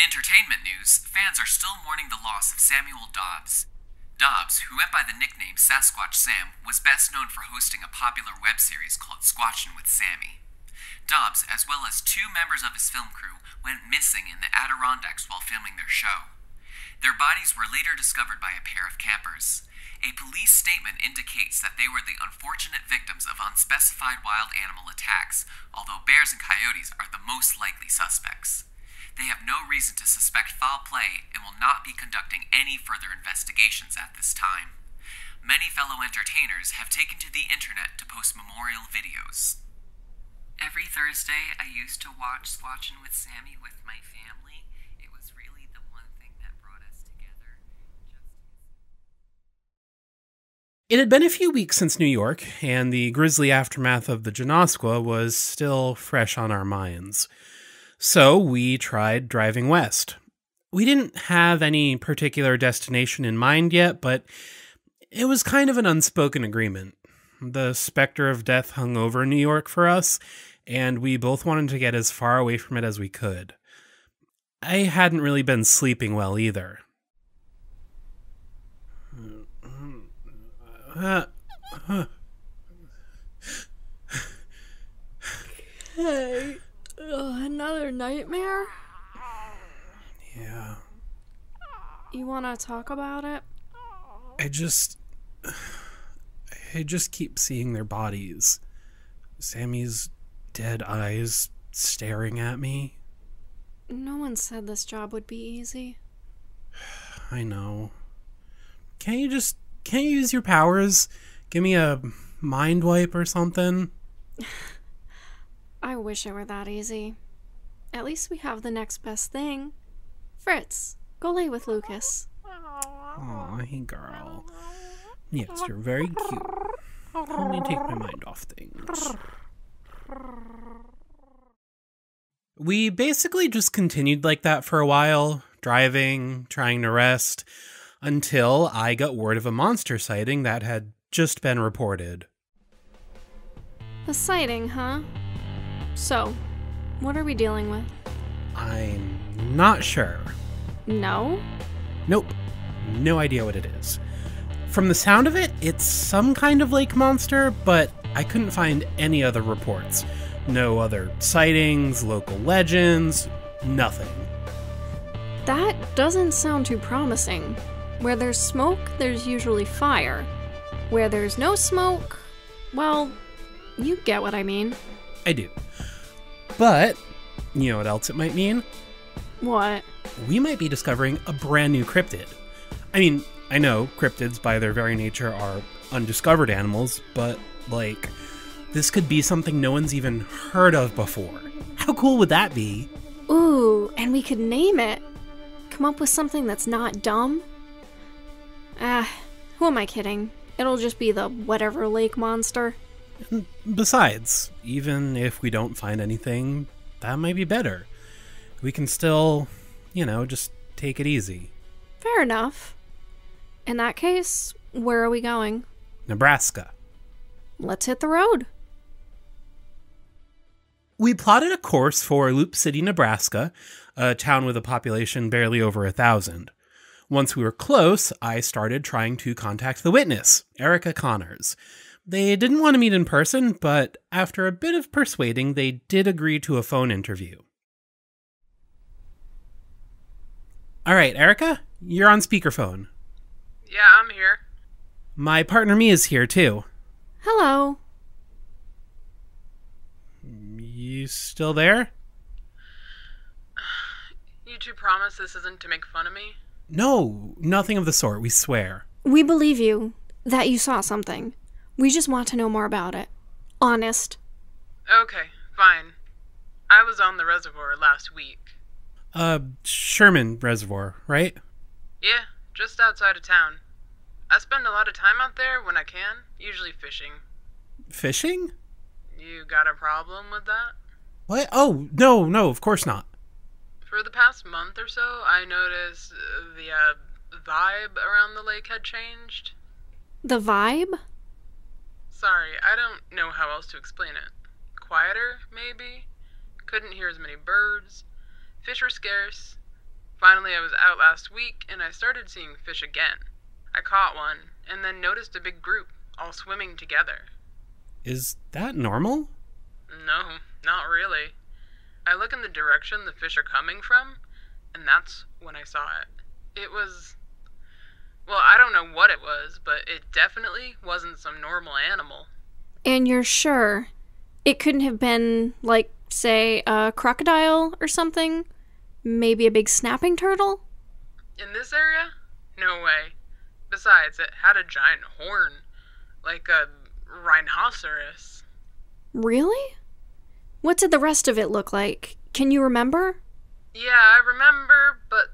In entertainment news, fans are still mourning the loss of Samuel Dobbs. Dobbs, who went by the nickname Sasquatch Sam, was best known for hosting a popular web series called Squatchin' with Sammy. Dobbs, as well as two members of his film crew, went missing in the Adirondacks while filming their show. Their bodies were later discovered by a pair of campers. A police statement indicates that they were the unfortunate victims of unspecified wild animal attacks, although bears and coyotes are the most likely suspects. They have no reason to suspect foul play and will not be conducting any further investigations at this time. Many fellow entertainers have taken to the internet to post memorial videos. Every Thursday, I used to watch Squatchin' with Sammy with my family. It was really the one thing that brought us together. It had been a few weeks since New York, and the grisly aftermath of the Genasqua was still fresh on our minds. So we tried driving west. We didn't have any particular destination in mind yet, but it was kind of an unspoken agreement. The specter of death hung over New York for us, and we both wanted to get as far away from it as we could. I hadn't really been sleeping well either. Hey, another nightmare? Yeah. You wanna talk about it? I just keep seeing their bodies. Sammy's dead eyes staring at me. No one said this job would be easy. I know. Can't you use your powers? Give me a mind wipe or something? I wish it were that easy. At least we have the next best thing. Fritz, go lay with Lucas. Aw, hey girl. Yes, you're very cute. Let me take my mind off things. We basically just continued like that for a while, driving, trying to rest, until I got word of a monster sighting that had just been reported. A sighting, huh? So, what are we dealing with? I'm not sure. No? Nope. No idea what it is. From the sound of it, it's some kind of lake monster, but I couldn't find any other reports. No other sightings, local legends, nothing. That doesn't sound too promising. Where there's smoke, there's usually fire. Where there's no smoke, well, you get what I mean. I do. But, you know what else it might mean? What? We might be discovering a brand new cryptid. I mean, I know cryptids by their very nature are undiscovered animals, but, like, this could be something no one's even heard of before. How cool would that be? Ooh, and we could name it. Come up with something that's not dumb. Who am I kidding? It'll just be the whatever lake monster. And besides, even if we don't find anything, that might be better. We can still, just take it easy. Fair enough. In that case, where are we going? Nebraska. Let's hit the road. We plotted a course for Loop City, Nebraska, a town with a population barely over 1,000. Once we were close, I started trying to contact the witness, Erica Connors. They didn't want to meet in person, but after a bit of persuading, they did agree to a phone interview. All right, Erica, you're on speakerphone. Yeah, I'm here. My partner Mia's here, too. Hello. You still there? You two promise this isn't to make fun of me? No, nothing of the sort, we swear. We believe you that you saw something. We just want to know more about it. Honest. Okay, fine. I was on the reservoir last week. Sherman Reservoir, right? Yeah, just outside of town. I spend a lot of time out there when I can, usually fishing. Fishing? You got a problem with that? What? Oh, no, of course not. For the past month or so, I noticed the vibe around the lake had changed. The vibe? Sorry, I don't know how else to explain it. Quieter, maybe? Couldn't hear as many birds. Fish were scarce. Finally, I was out last week, and I started seeing fish again. I caught one, and then noticed a big group, all swimming together. Is that normal? No, not really. I look in the direction the fish are coming from, and that's when I saw it. It was... well, I don't know what it was, but it definitely wasn't some normal animal. And you're sure it couldn't have been, like, say, a crocodile or something? Maybe a big snapping turtle? In this area? No way. Besides, it had a giant horn, like a rhinoceros. Really? What did the rest of it look like? Can you remember? Yeah, I remember, but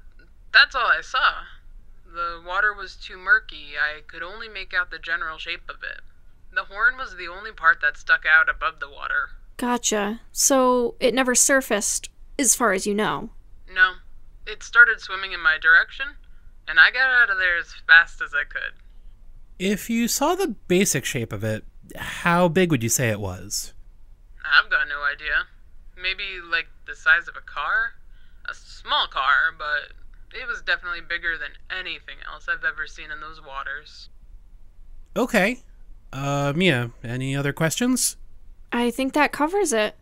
that's all I saw. The water was too murky. I could only make out the general shape of it. The horn was the only part that stuck out above the water. Gotcha. So it never surfaced, as far as you know? No. It started swimming in my direction, and I got out of there as fast as I could. If you saw the basic shape of it, how big would you say it was? I've got no idea. Maybe like the size of a car? A small car, but it was definitely bigger than anything else I've ever seen in those waters. Okay. Mia, any other questions? I think that covers it.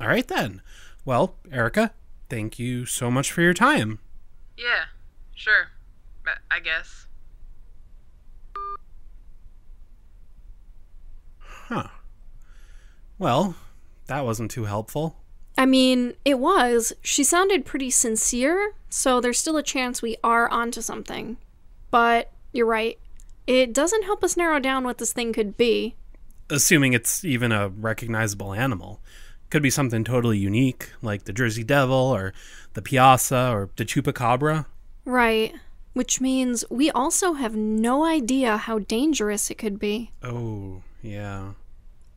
All right then. Well, Erica, thank you so much for your time. Yeah, sure. I guess. Huh. Well, that wasn't too helpful. I mean, it was. She sounded pretty sincere, so there's still a chance we are onto something. But you're right. It doesn't help us narrow down what this thing could be. Assuming it's even a recognizable animal. Could be something totally unique, like the Jersey Devil, or the Piazza, or the Chupacabra. Right. Which means we also have no idea how dangerous it could be. Oh, yeah.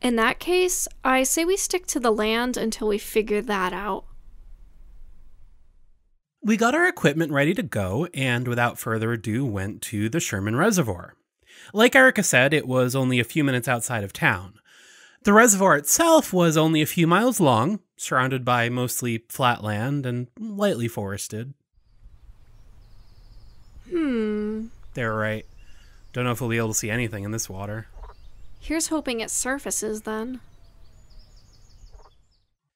In that case, I say we stick to the land until we figure that out. We got our equipment ready to go, and without further ado went to the Sherman Reservoir. Like Erica said, it was only a few minutes outside of town. The reservoir itself was only a few miles long, surrounded by mostly flat land and lightly forested. They're right. Don't know if we'll be able to see anything in this water. Here's hoping it surfaces then.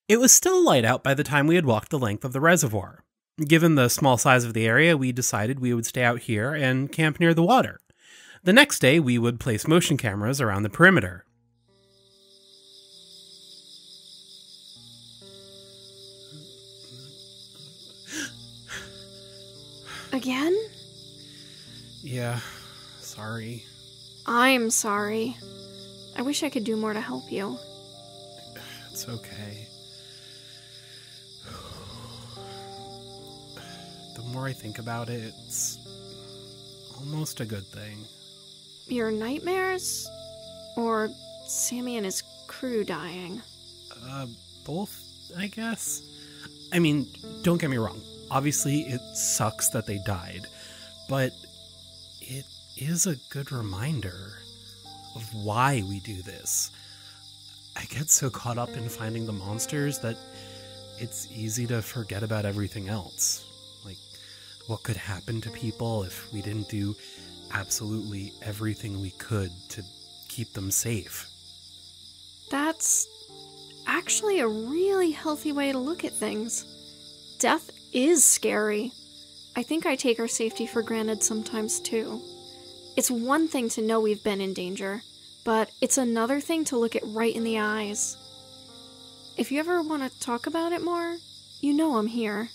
It was still light out by the time we had walked the length of the reservoir. Given the small size of the area, we decided we would stay out here and camp near the water. The next day, we would place motion cameras around the perimeter. Again? Yeah, sorry. I'm sorry. I wish I could do more to help you. It's okay. The more I think about it, it's almost a good thing. Your nightmares? Or Sammy and his crew dying? Both, I guess. I mean, don't get me wrong. Obviously, it sucks that they died, but it is a good reminder of why we do this. I get so caught up in finding the monsters that it's easy to forget about everything else. Like, what could happen to people if we didn't do absolutely everything we could to keep them safe? That's actually a really healthy way to look at things. Death is scary. I think I take our safety for granted sometimes too. It's one thing to know we've been in danger, but it's another thing to look it right in the eyes. If you ever want to talk about it more, you know I'm here.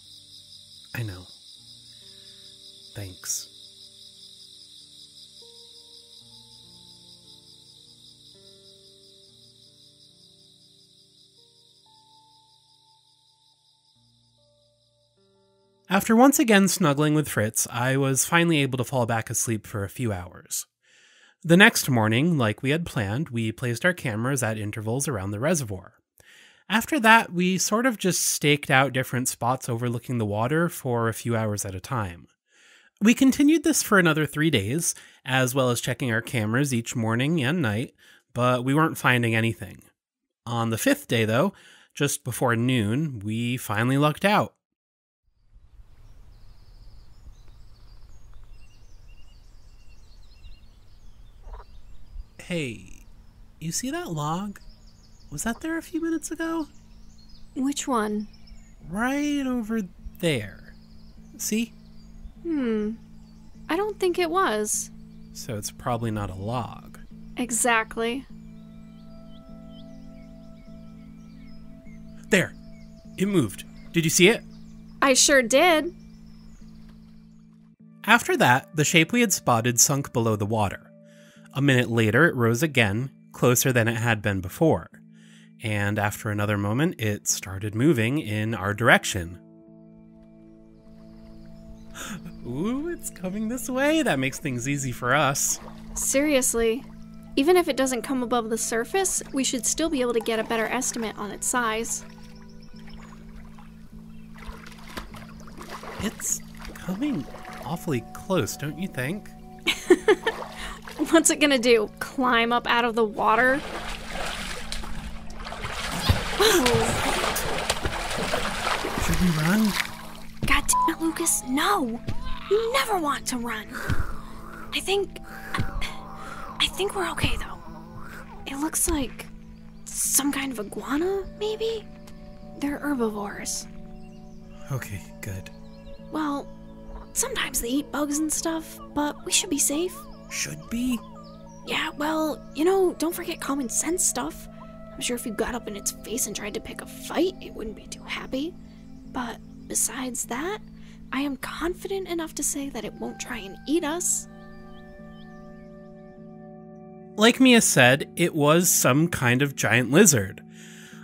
I know. Thanks. After once again snuggling with Fritz, I was finally able to fall back asleep for a few hours. The next morning, like we had planned, we placed our cameras at intervals around the reservoir. After that, we sort of just staked out different spots overlooking the water for a few hours at a time. We continued this for another 3 days, as well as checking our cameras each morning and night, but we weren't finding anything. On the 5th day, though, just before noon, we finally lucked out. Hey, you see that log? Was that there a few minutes ago? Which one? Right over there. See? I don't think it was. So it's probably not a log. Exactly. There! It moved. Did you see it? I sure did. After that, the shape we had spotted sunk below the water. A minute later, it rose again, closer than it had been before. And after another moment, it started moving in our direction. Ooh, it's coming this way. That makes things easy for us. Seriously. Even if it doesn't come above the surface, we should still be able to get a better estimate on its size. It's coming awfully close, don't you think? What's it gonna do? Climb up out of the water? Should we run? God damn it, Lucas, no! You never want to run. I think we're okay, though. It looks like some kind of iguana, maybe? They're herbivores. Okay, good. Well, sometimes they eat bugs and stuff, but we should be safe. Should be? Yeah, well, don't forget common sense stuff. I'm sure if you got up in its face and tried to pick a fight, it wouldn't be too happy. But besides that, I am confident enough to say that it won't try and eat us. Like Mia said, it was some kind of giant lizard.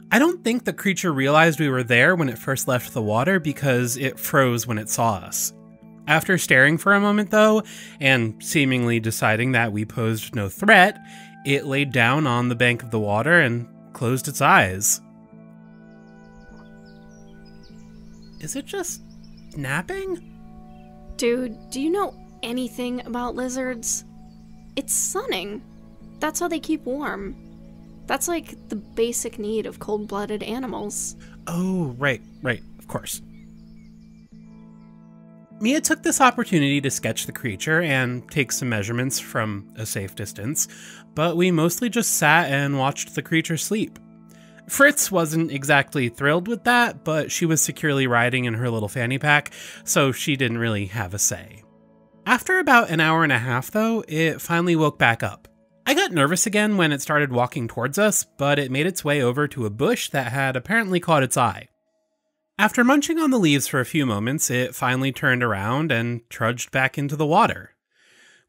I don't think the creature realized we were there when it first left the water because it froze when it saw us. After staring for a moment though, and seemingly deciding that we posed no threat, it laid down on the bank of the water and closed its eyes. Is it just napping? Dude, do you know anything about lizards? It's sunning. That's how they keep warm. That's like the basic need of cold-blooded animals. Oh, right, of course. Mia took this opportunity to sketch the creature and take some measurements from a safe distance, but we mostly just sat and watched the creature sleep. Fritz wasn't exactly thrilled with that, but she was securely riding in her little fanny pack, so she didn't really have a say. After about an hour and a half, though, it finally woke back up. I got nervous again when it started walking towards us, but it made its way over to a bush that had apparently caught its eye. After munching on the leaves for a few moments, it finally turned around and trudged back into the water.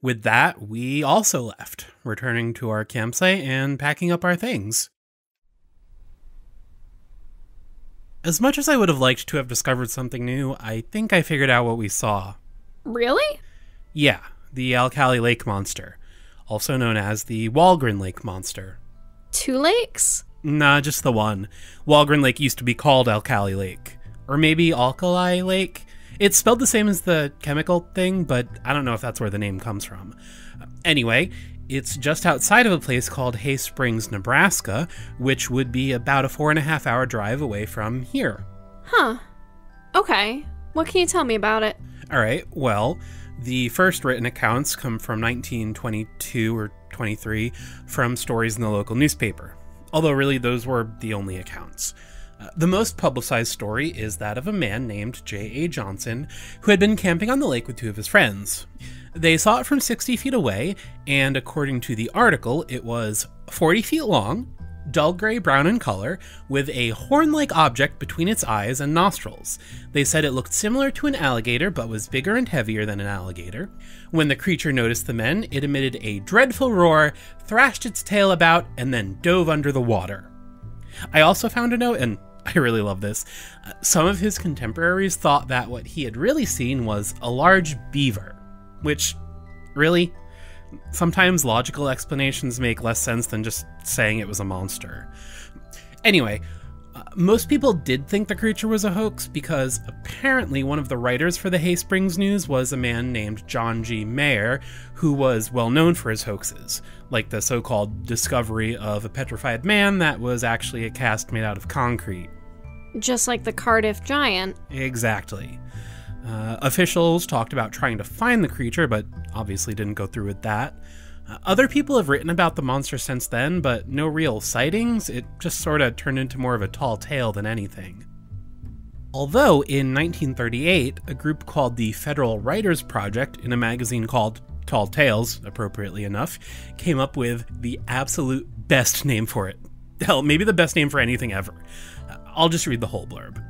With that, we also left, returning to our campsite and packing up our things. As much as I would have liked to have discovered something new, I think I figured out what we saw. Really? Yeah, the Alkali Lake Monster, also known as the Walgren Lake Monster. 2 lakes? Nah, just the one. Walgren Lake used to be called Alkali Lake. Or maybe Alkali Lake? It's spelled the same as the chemical thing, but I don't know if that's where the name comes from. Anyway, it's just outside of a place called Hay Springs, Nebraska, which would be about a 4.5-hour drive away from here. Huh. Okay. What can you tell me about it? Alright, well, the first written accounts come from 1922 or 23 from stories in the local newspaper. Although really those were the only accounts. The most publicized story is that of a man named J.A. Johnson, who had been camping on the lake with 2 of his friends. They saw it from 60 feet away, and according to the article, it was 40 feet long, dull gray-brown in color, with a horn-like object between its eyes and nostrils. They said it looked similar to an alligator, but was bigger and heavier than an alligator. When the creature noticed the men, it emitted a dreadful roar, thrashed its tail about, and then dove under the water. I also found a note, and I really love this. Some of his contemporaries thought that what he had really seen was a large beaver, which, really? Sometimes logical explanations make less sense than just saying it was a monster. Anyway, most people did think the creature was a hoax because apparently one of the writers for the Hay Springs News was a man named John G. Mayer, who was well known for his hoaxes, like the so-called discovery of a petrified man that was actually a cast made out of concrete. Just like the Cardiff Giant. Exactly. Officials talked about trying to find the creature, but obviously didn't go through with that. Other people have written about the monster since then, but no real sightings. It just sort of turned into more of a tall tale than anything. Although, in 1938, a group called the Federal Writers Project, in a magazine called Tall Tales, appropriately enough, came up with the absolute best name for it. Hell, maybe the best name for anything ever. I'll just read the whole blurb.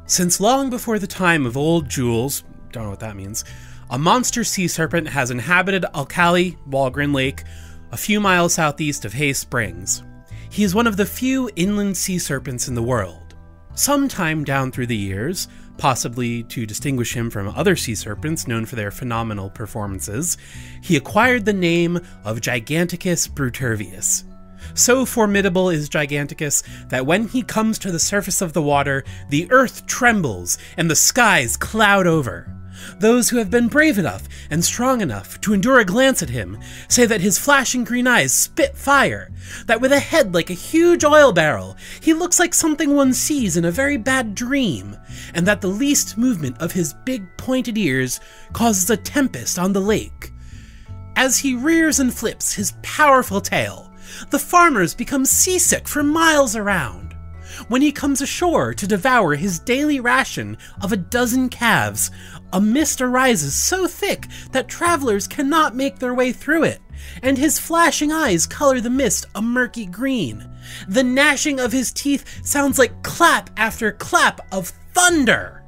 Since long before the time of old Jules, don't know what that means, a monster sea serpent has inhabited Alkali Walgren Lake, a few miles southeast of Hay Springs. He is one of the few inland sea serpents in the world. Sometime down through the years, possibly to distinguish him from other sea serpents known for their phenomenal performances, he acquired the name of Giganticus Brutervious. So formidable is Giganticus that when he comes to the surface of the water, the earth trembles and the skies cloud over. Those who have been brave enough and strong enough to endure a glance at him say that his flashing green eyes spit fire, that with a head like a huge oil barrel, he looks like something one sees in a very bad dream, and that the least movement of his big pointed ears causes a tempest on the lake. As he rears and flips his powerful tail, the farmers become seasick for miles around. When he comes ashore to devour his daily ration of a dozen calves, a mist arises so thick that travelers cannot make their way through it, and his flashing eyes color the mist a murky green. The gnashing of his teeth sounds like clap after clap of thunder.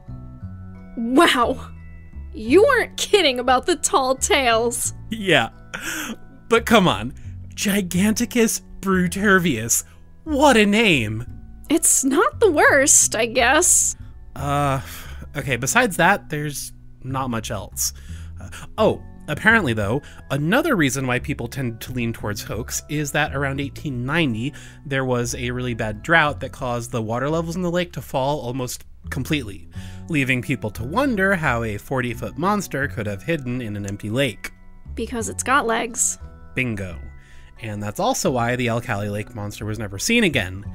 Wow, you weren't kidding about the tall tales. Yeah, but come on, Giganticus Brutervious, what a name! It's not the worst, I guess. Okay, besides that, there's not much else. Apparently though, another reason why people tend to lean towards hoax is that around 1890, there was a really bad drought that caused the water levels in the lake to fall almost completely, leaving people to wonder how a 40-foot monster could have hidden in an empty lake. Because it's got legs. Bingo. And that's also why the Alkali Lake monster was never seen again.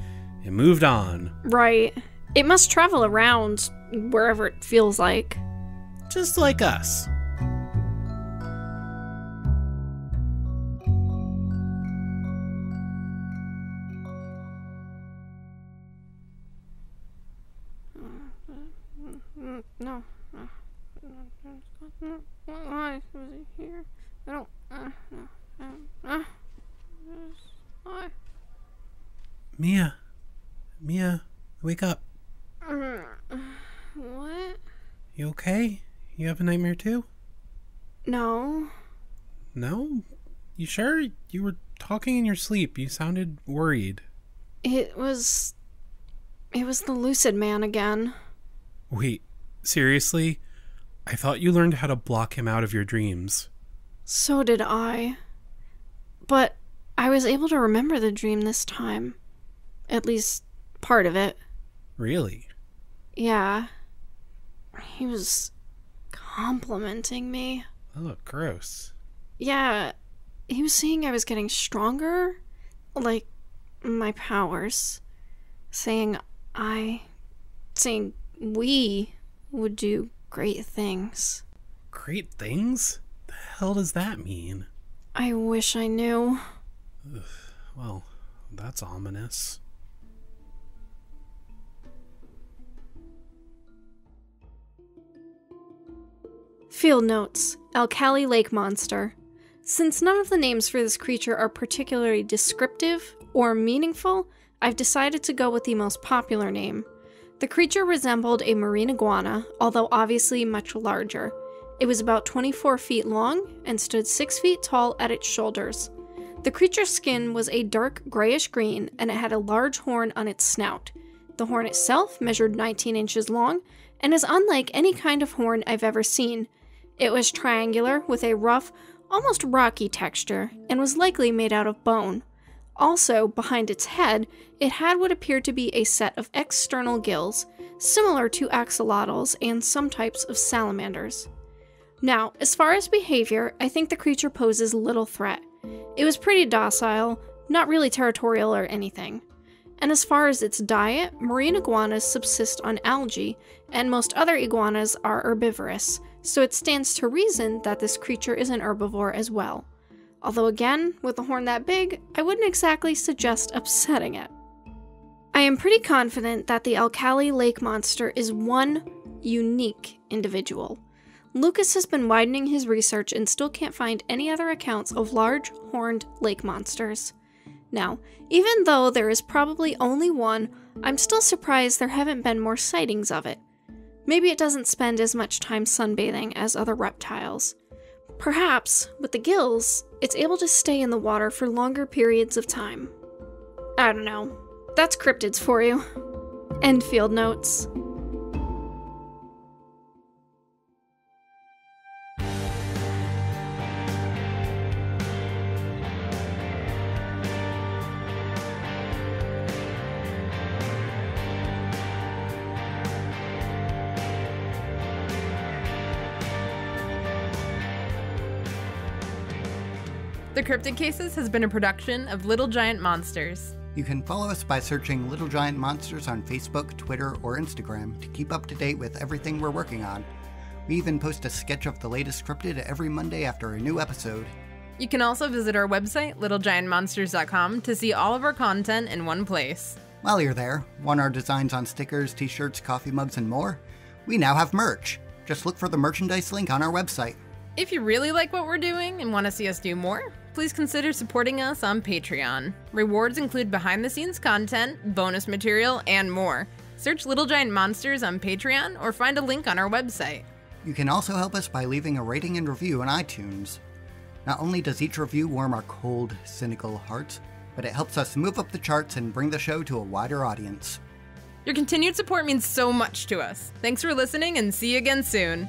It moved on. Right. It must travel around wherever it feels like. Just like us. No. Why was it here? I don't. Why? Mia, wake up. What? You okay? You have a nightmare too? No. No? You sure? You were talking in your sleep. You sounded worried. It was the lucid man again. Wait, seriously? I thought you learned how to block him out of your dreams. So did I. But I was able to remember the dream this time. At least part of it. Really? Yeah. He was complimenting me. Oh, gross. Yeah, he was saying I was getting stronger, like my powers. Saying we would do great things. Great things? The hell does that mean? I wish I knew. Ugh, well, that's ominous. Field notes: Alkali Lake Monster. Since none of the names for this creature are particularly descriptive or meaningful, I've decided to go with the most popular name. The creature resembled a marine iguana, although obviously much larger. It was about 24 feet long and stood 6 feet tall at its shoulders. The creature's skin was a dark grayish green, and it had a large horn on its snout. The horn itself measured 19 inches long and is unlike any kind of horn I've ever seen. It was triangular with a rough, almost rocky texture, and was likely made out of bone. Also, behind its head, it had what appeared to be a set of external gills, similar to axolotls and some types of salamanders. Now, as far as behavior, I think the creature poses little threat. It was pretty docile, not really territorial or anything. And as far as its diet, marine iguanas subsist on algae, and most other iguanas are herbivorous, so it stands to reason that this creature is an herbivore as well. Although again, with a horn that big, I wouldn't exactly suggest upsetting it. I am pretty confident that the alkali lake monster is one unique individual. Lucas has been widening his research and still can't find any other accounts of large, horned lake monsters. Now, even though there is probably only one, I'm still surprised there haven't been more sightings of it. Maybe it doesn't spend as much time sunbathing as other reptiles. Perhaps, with the gills, it's able to stay in the water for longer periods of time. I don't know. That's cryptids for you. End field notes. The Cryptid Cases has been a production of Little Giant Monsters. You can follow us by searching Little Giant Monsters on Facebook, Twitter, or Instagram to keep up to date with everything we're working on. We even post a sketch of the latest cryptid every Monday after a new episode. You can also visit our website, littlegiantmonsters.com, to see all of our content in one place. While you're there, want our designs on stickers, t-shirts, coffee mugs, and more? We now have merch. Just look for the merchandise link on our website. If you really like what we're doing and want to see us do more, please consider supporting us on Patreon. Rewards include behind-the-scenes content, bonus material, and more. Search Little Giant Monsters on Patreon or find a link on our website. You can also help us by leaving a rating and review on iTunes. Not only does each review warm our cold, cynical hearts, but it helps us move up the charts and bring the show to a wider audience. Your continued support means so much to us. Thanks for listening and see you again soon.